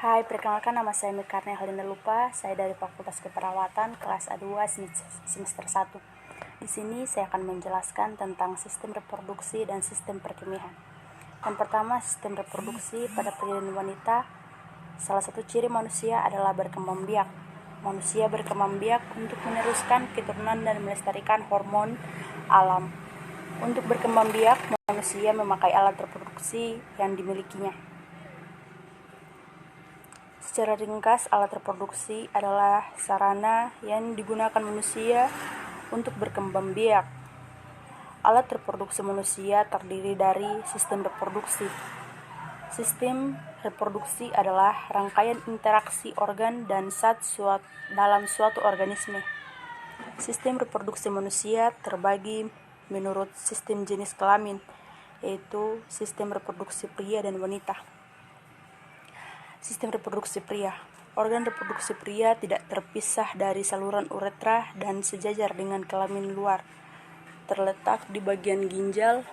Hai, perkenalkan nama saya Mirkarnia Halina Lupa. Saya dari Fakultas Keperawatan kelas A2 semester 1. Di sini saya akan menjelaskan tentang sistem reproduksi dan sistem perkemihan. Yang pertama, sistem reproduksi pada pria dan wanita. Salah satu ciri manusia adalah berkembang biak. Manusia berkembang biak untuk meneruskan keturunan dan melestarikan hormon alam. Untuk berkembang biak, manusia memakai alat reproduksi yang dimilikinya. Secara ringkas, alat reproduksi adalah sarana yang digunakan manusia untuk berkembang biak. Alat reproduksi manusia terdiri dari sistem reproduksi. Sistem reproduksi adalah rangkaian interaksi organ dan zat dalam suatu organisme. Sistem reproduksi manusia terbagi menurut sistem jenis kelamin, yaitu sistem reproduksi pria dan wanita. Sistem reproduksi pria. Organ reproduksi pria tidak terpisah dari saluran uretra dan sejajar dengan kelamin luar. Terletak di bagian ginjal,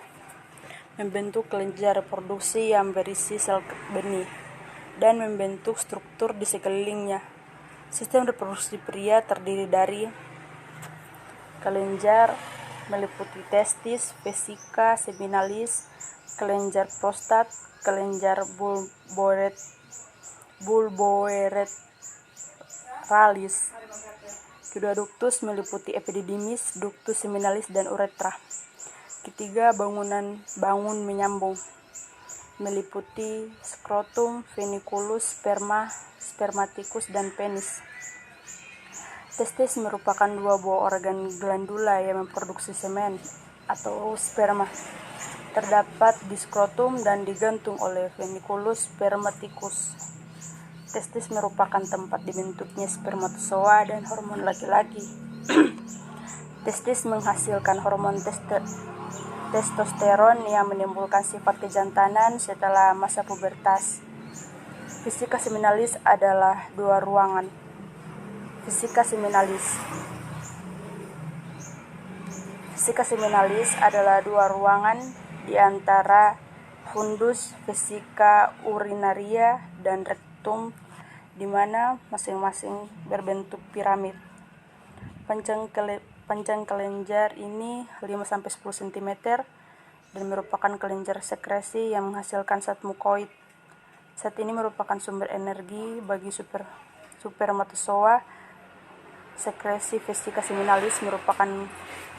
membentuk kelenjar reproduksi yang berisi sel benih, dan membentuk struktur di sekelilingnya. Sistem reproduksi pria terdiri dari kelenjar meliputi testis, vesika, seminalis, kelenjar prostat, kelenjar bulbourethralis. Kedua ductus meliputi epididymis, ductus seminalis, dan uretra. Ketiga, bangun menyambung meliputi skrotum, funiculus, sperma, spermaticus, dan penis. Testis merupakan dua buah organ glandula yang memproduksi semen atau sperma. Terdapat di skrotum dan digantung oleh funiculus spermaticus. Testis merupakan tempat dibentuknya spermatozoa dan hormon laki-laki. Testis menghasilkan hormon testosteron yang menimbulkan sifat kejantanan setelah masa pubertas. Vesika seminalis adalah dua ruangan. Vesika seminalis adalah dua ruangan di antara fundus vesika urinaria dan rektum, di mana masing-masing berbentuk piramid. Panjang kelenjar ini 5-10 cm dan merupakan kelenjar sekresi yang menghasilkan zat mukoid. Zat ini merupakan sumber energi bagi spermatozoa. Sekresi vesika seminalis merupakan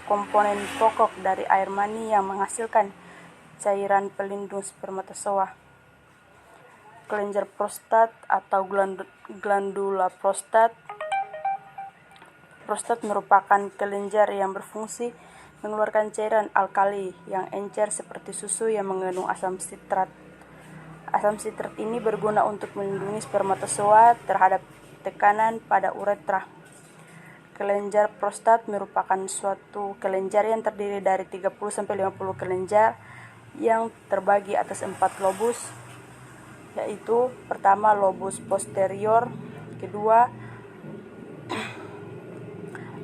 komponen pokok dari air mani yang menghasilkan cairan pelindung spermatozoa. Kelenjar prostat atau glandula prostat. Prostat merupakan kelenjar yang berfungsi mengeluarkan cairan alkali yang encer seperti susu yang mengandung asam sitrat. Asam sitrat ini berguna untuk melindungi spermatozoa terhadap tekanan pada uretra. Kelenjar prostat merupakan suatu kelenjar yang terdiri dari 30-50 kelenjar yang terbagi atas 4 lobus, yaitu pertama lobus posterior, kedua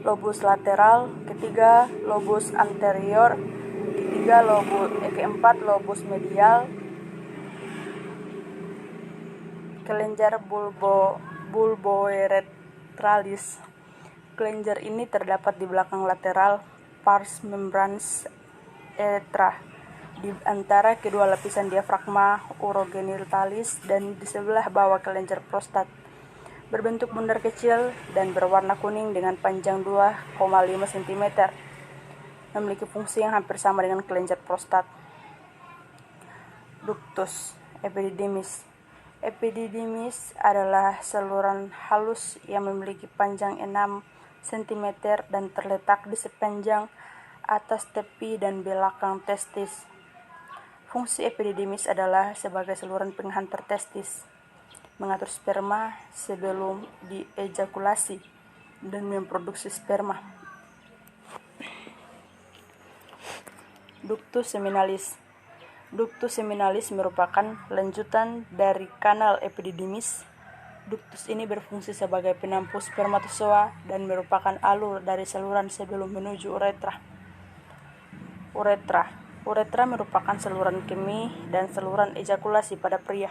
lobus lateral, ketiga lobus anterior, keempat lobus medial. Kelenjar bulbourethralis. Kelenjar ini terdapat di belakang lateral pars membranes uretra, di antara kedua lapisan diafragma urogenitalis dan di sebelah bawah kelenjar prostat. Berbentuk bundar kecil dan berwarna kuning dengan panjang 2,5 cm. Memiliki fungsi yang hampir sama dengan kelenjar prostat. Ductus epididymis. Epididymis adalah saluran halus yang memiliki panjang 6 cm dan terletak di sepanjang atas tepi dan belakang testis. Fungsi epididymis adalah sebagai saluran penghantar testis, mengatur sperma sebelum diejakulasi, dan memproduksi sperma. Ductus seminalis. Ductus seminalis merupakan lanjutan dari kanal epididymis. Ductus ini berfungsi sebagai penampung spermatozoa dan merupakan alur dari saluran sebelum menuju uretra. Uretra merupakan saluran kemih dan saluran ejakulasi pada pria.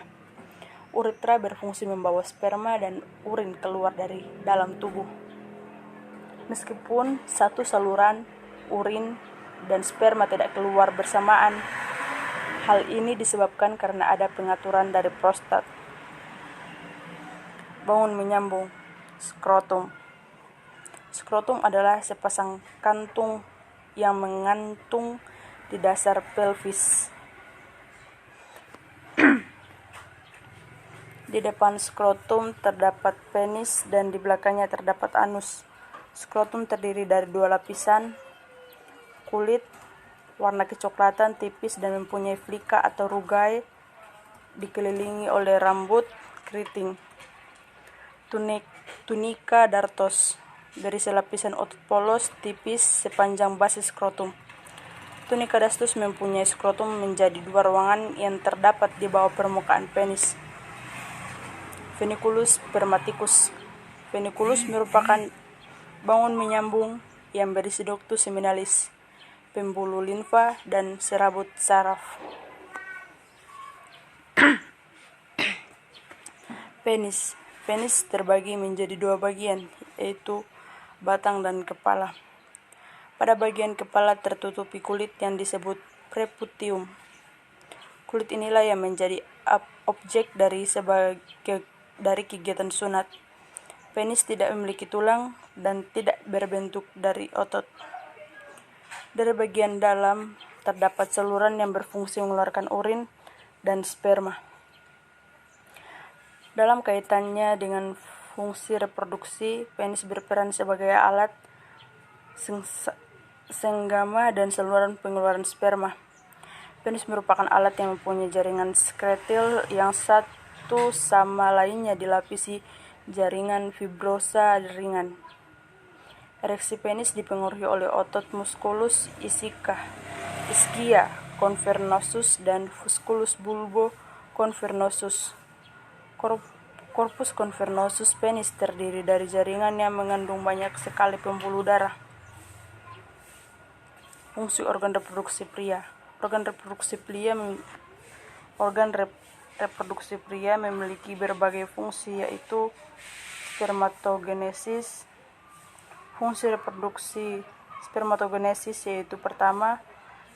Uretra berfungsi membawa sperma dan urin keluar dari dalam tubuh. Meskipun satu saluran urin dan sperma tidak keluar bersamaan, hal ini disebabkan karena ada pengaturan dari prostat. Bangun menyambung. Skrotum. Skrotum adalah sepasang kantung yang mengantung di dasar pelvis. Di depan skrotum terdapat penis dan di belakangnya terdapat anus. Skrotum terdiri dari 2 lapisan kulit warna kecoklatan tipis dan mempunyai flika atau rugae, dikelilingi oleh rambut keriting. Tunika dartos, berisi lapisan otot polos tipis sepanjang base skrotum. Tunika dartos mempunyai skrotum menjadi 2 ruangan yang terdapat di bawah permukaan penis. Funiculus spermaticus. Funiculus merupakan bangun menyambung yang berisi ductus seminalis, pembuluh limfa, dan serabut saraf. Penis. Penis terbagi menjadi 2 bagian, yaitu batang dan kepala. Pada bagian kepala tertutupi kulit yang disebut preputium. Kulit inilah yang menjadi objek dari kegiatan sunat. Penis tidak memiliki tulang dan tidak berbentuk dari otot. Dari bagian dalam terdapat saluran yang berfungsi mengeluarkan urin dan sperma. Dalam kaitannya dengan fungsi reproduksi, penis berperan sebagai alat senggama dan saluran pengeluaran sperma. Penis merupakan alat yang mempunyai jaringan skletal yang satu sama lainnya dilapisi jaringan fibrosa ringan. Ereksi penis dipengaruhi oleh otot musculus ischia convernosus dan musculus bulbo convernosus. Corpus convernosus penis terdiri dari jaringan yang mengandung banyak sekali pembuluh darah. Fungsi organ reproduksi pria. Organ reproduksi pria memiliki berbagai fungsi, yaitu spermatogenesis. Fungsi reproduksi spermatogenesis yaitu pertama,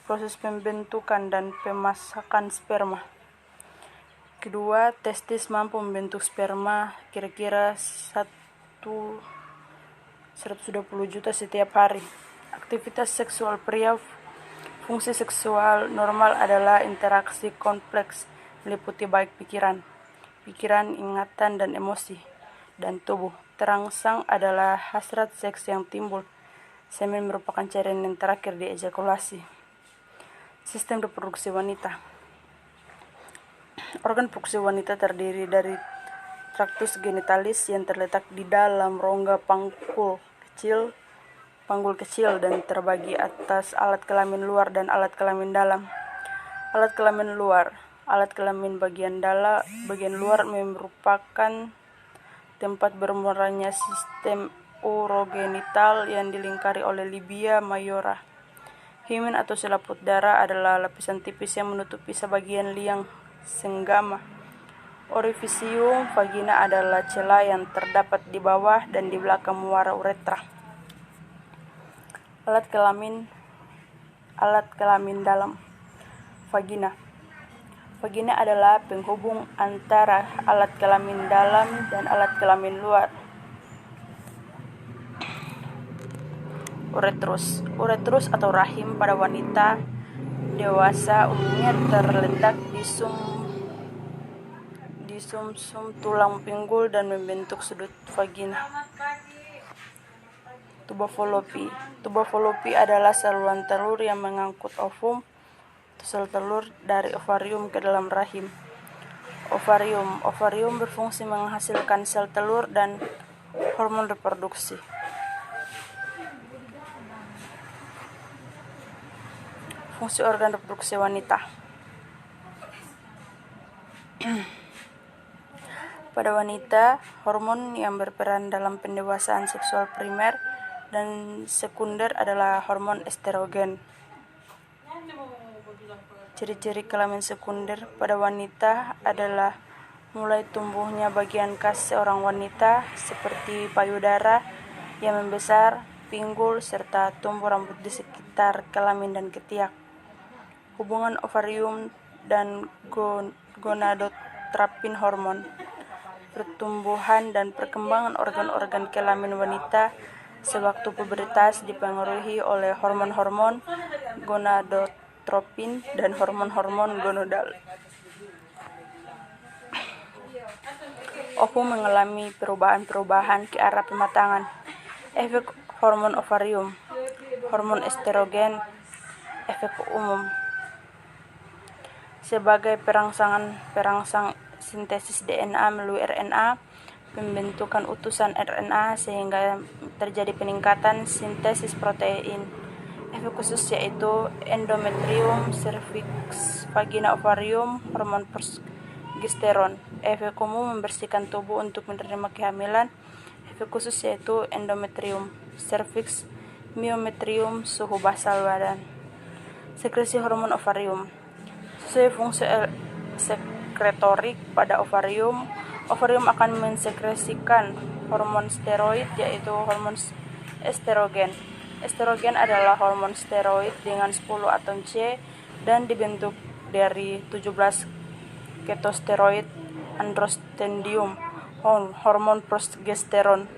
proses pembentukan dan pemasakan sperma. Kedua, testis mampu membentuk sperma kira-kira 120 juta setiap hari. Aktivitas seksual pria. Fungsi seksual normal adalah interaksi kompleks, meliputi baik pikiran, ingatan, dan emosi, dan tubuh. Terangsang adalah hasrat seks yang timbul. Semen merupakan cairan yang terakhir di ejakulasi. Sistem reproduksi wanita. Organ reproduksi wanita terdiri dari traktus genitalis yang terletak di dalam rongga panggul kecil dan terbagi atas alat kelamin luar dan alat kelamin dalam. Alat kelamin luar. Alat kelamin bagian luar merupakan tempat bermulanya sistem urogenital yang dilingkari oleh labia mayora. Himen atau selaput darah adalah lapisan tipis yang menutupi sebagian liang senggama. Orifisium vagina adalah celah yang terdapat di bawah dan di belakang muara uretra. Alat kelamin dalam. Vagina. Vagina adalah penghubung antara alat kelamin dalam dan alat kelamin luar. Uretrus atau rahim pada wanita dewasa umumnya terletak di sumsum tulang pinggul dan membentuk sudut vagina. Tuba fallopi adalah saluran telur yang mengangkut ovum atau sel telur dari ovarium ke dalam rahim. Ovarium berfungsi menghasilkan sel telur dan hormon reproduksi. Fungsi organ reproduksi wanita. Pada wanita, hormon yang berperan dalam pendewasaan seksual primer dan sekunder adalah hormon estrogen. Ciri-ciri kelamin sekunder pada wanita adalah mulai tumbuhnya bagian khas seorang wanita seperti payudara yang membesar, pinggul, serta tumbuh rambut di sekitar kelamin dan ketiak. Hubungan ovarium dan gonadotropin hormon. Pertumbuhan dan perkembangan organ-organ kelamin wanita sewaktu pubertas dipengaruhi oleh hormon-hormon gonadotropin dan hormon-hormon gonadal. Ovum mengalami perubahan-perubahan ke arah pematangan. Efek hormon ovarium, hormon estrogen, efek umum sebagai perangsang sintesis DNA melalui RNA, pembentukan utusan RNA sehingga terjadi peningkatan sintesis protein. Efek khusus yaitu endometrium, cervix, vagina, ovarium, hormon progesteron. Efek umum membersihkan tubuh untuk menerima kehamilan. Efek khusus yaitu endometrium, cervix, myometrium, suhu basal badan. Sekresi hormon ovarium. Sesuai fungsi sekretorik pada ovarium akan mensekresikan hormon steroid yaitu hormon estrogen. Estrogen adalah hormon steroid dengan 10 atom C dan dibentuk dari 17 ketosteroid androstenedium. Hormon progesteron.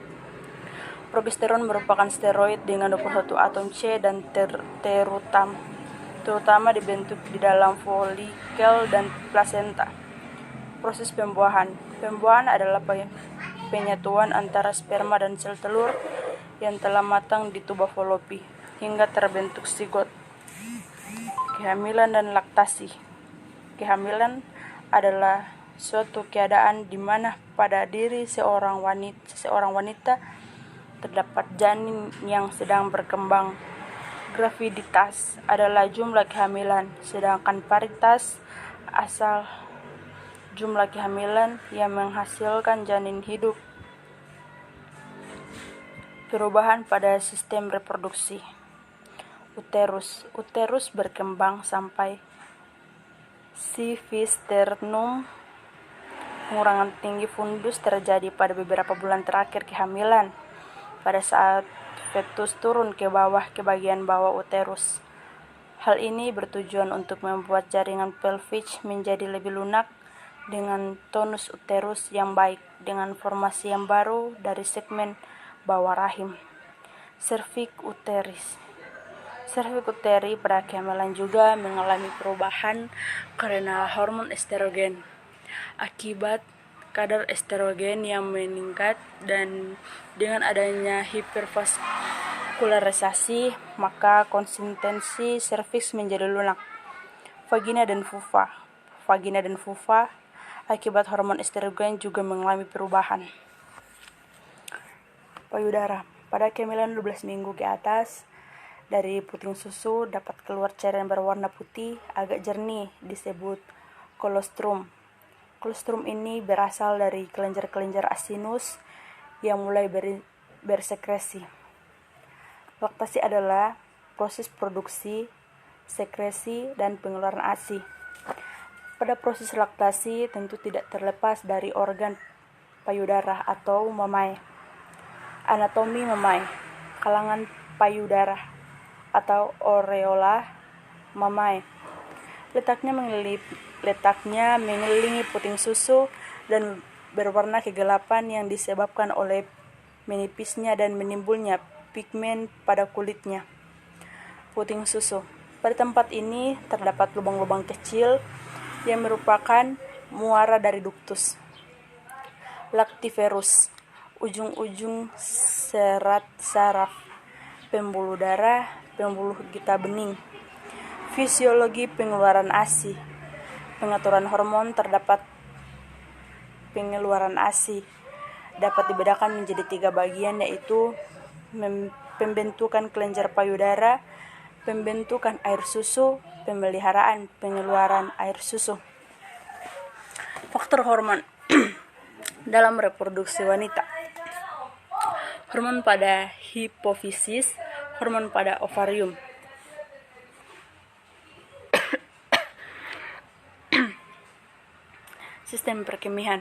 Progesteron merupakan steroid dengan 21 atom C dan terutama dibentuk di dalam folikel dan plasenta. Proses pembuahan. Pembuahan adalah penyatuan antara sperma dan sel telur yang telah matang di tuba Fallopi hingga terbentuk zigot. Kehamilan dan laktasi. Kehamilan adalah suatu keadaan di mana pada diri seorang wanita terdapat janin yang sedang berkembang. Graviditas adalah jumlah kehamilan, sedangkan paritas asal jumlah kehamilan yang menghasilkan janin hidup. Perubahan pada sistem reproduksi. Uterus berkembang sampai civisternum. Pengurangan tinggi fundus terjadi pada beberapa bulan terakhir kehamilan. Pada saat fetus turun ke bagian bawah uterus. Hal ini bertujuan untuk membuat jaringan pelvis menjadi lebih lunak dengan tonus uterus yang baik dengan formasi yang baru dari segmen bawah rahim. Cervix uteri pada kehamilan juga mengalami perubahan karena hormon estrogen. Akibat kadar estrogen yang meningkat dan dengan adanya hipervaskularisasi, maka konsistensi serviks menjadi lunak. Vagina dan vulva akibat hormon estrogen juga mengalami perubahan. Payudara. Pada kehamilan 12 minggu ke atas, dari puting susu dapat keluar cairan berwarna putih agak jernih disebut kolostrum. Kolostrum ini berasal dari kelenjar-kelenjar asinus yang mulai bersekresi. Laktasi adalah proses produksi, sekresi, dan pengeluaran ASI. Pada proses laktasi tentu tidak terlepas dari organ payudara atau mamai. Anatomi mamai, kalangan payudara atau areola mamai. Letaknya mengelilingi puting susu dan berwarna kegelapan yang disebabkan oleh menipisnya dan menimbulnya pigmen pada kulitnya. Puting susu. Pada tempat ini terdapat lubang-lubang kecil yang merupakan muara dari ductus. Lactiferus. Ujung-ujung serat saraf. Pembuluh darah, pembuluh getah bening. Fisiologi pengeluaran ASI. Pengaturan hormon terdapat pengeluaran ASI dapat dibedakan menjadi 3 bagian yaitu pembentukan kelenjar payudara, pembentukan air susu, pemeliharaan pengeluaran air susu. Faktor hormon dalam reproduksi wanita. Hormon pada hipofisis, hormon pada ovarium. Sistem perkemihan.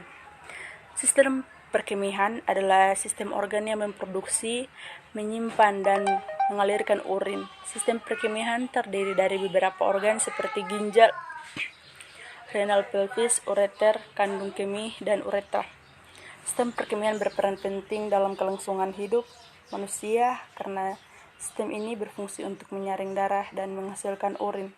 Sistem perkemihan adalah sistem organ yang memproduksi, menyimpan, dan mengalirkan urin. Sistem perkemihan terdiri dari beberapa organ seperti ginjal, renal, pelvis, ureter, kandung kemih, dan uretra. Sistem perkemihan berperan penting dalam kelangsungan hidup manusia karena sistem ini berfungsi untuk menyaring darah dan menghasilkan urin.